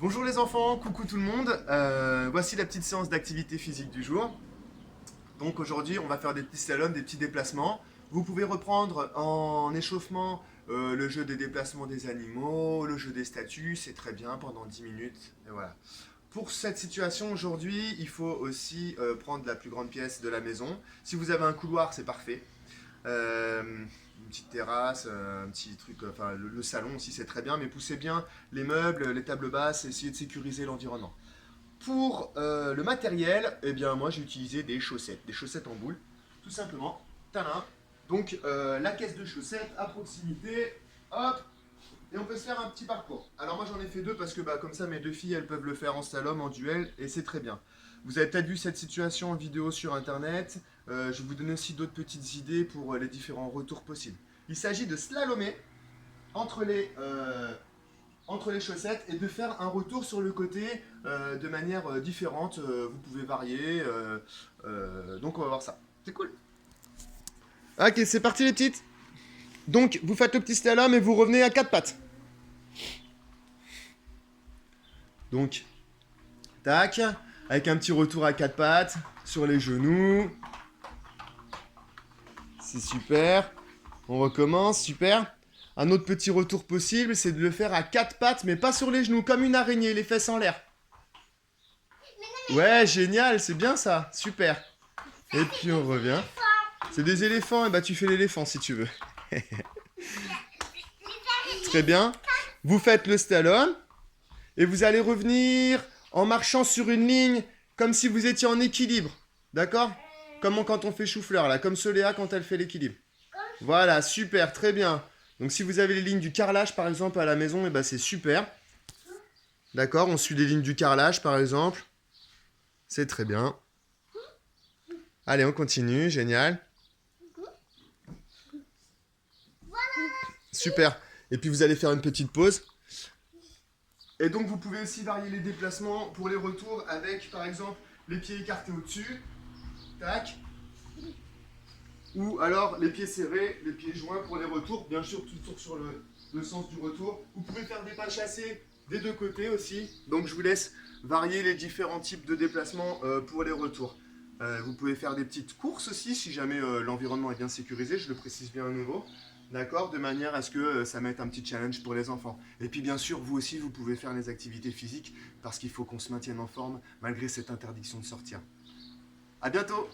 Bonjour les enfants, coucou tout le monde. Voici la petite séance d'activité physique du jour. Donc aujourd'hui, on va faire des petits slaloms, des petits déplacements. Vous pouvez reprendre en échauffement le jeu des déplacements des animaux, le jeu des statues, c'est très bien pendant 10 minutes. Et voilà. Pour cette situation aujourd'hui, il faut aussi prendre la plus grande pièce de la maison. Si vous avez un couloir, c'est parfait. Une petite terrasse, un petit truc, enfin le salon aussi c'est très bien, mais poussez bien les meubles, les tables basses, essayez de sécuriser l'environnement. Pour le matériel, eh bien moi j'ai utilisé des chaussettes en boule, tout simplement. Tadam. Donc la caisse de chaussettes à proximité, hop, et on peut se faire un petit parcours. Alors moi j'en ai fait deux parce que comme ça mes deux filles elles peuvent le faire en slalom, en duel, et c'est très bien. Vous avez peut-être vu cette situation en vidéo sur internet. Je vais vous donner aussi d'autres petites idées pour les différents retours possibles. Il s'agit de slalomer entre les chaussettes et de faire un retour sur le côté de manière différente. Vous pouvez varier. Donc on va voir ça. C'est cool. Ok, c'est parti les petites. Donc vous faites le petit slalom et vous revenez à quatre pattes. Donc, tac, avec un petit retour à quatre pattes sur les genoux. C'est super. On recommence, super. Un autre petit retour possible, c'est de le faire à quatre pattes, mais pas sur les genoux, comme une araignée, les fesses en l'air. Ouais, génial, c'est bien ça, super. Et puis on revient. C'est des éléphants, et bah tu fais l'éléphant si tu veux. Très bien. Vous faites le slalom, et vous allez revenir en marchant sur une ligne, comme si vous étiez en équilibre. D'accord? Comme quand on fait chou-fleur, là, comme Soléa quand elle fait l'équilibre. Voilà, super, très bien. Donc si vous avez les lignes du carrelage par exemple à la maison, et ben c'est super. D'accord, on suit les lignes du carrelage par exemple. C'est très bien. Allez, on continue, génial. Super. Et puis vous allez faire une petite pause. Et donc vous pouvez aussi varier les déplacements pour les retours avec par exemple les pieds écartés au-dessus. Tac. Ou alors les pieds serrés, les pieds joints pour les retours. Bien sûr, toujours sur le sens du retour. Vous pouvez faire des pas chassés des deux côtés aussi. Donc je vous laisse varier les différents types de déplacements pour les retours. Vous pouvez faire des petites courses aussi si jamais l'environnement est bien sécurisé. Je le précise bien à nouveau. D'accord? De manière à ce que ça mette un petit challenge pour les enfants. Et puis bien sûr, vous aussi, vous pouvez faire les activités physiques parce qu'il faut qu'on se maintienne en forme malgré cette interdiction de sortir. À bientôt!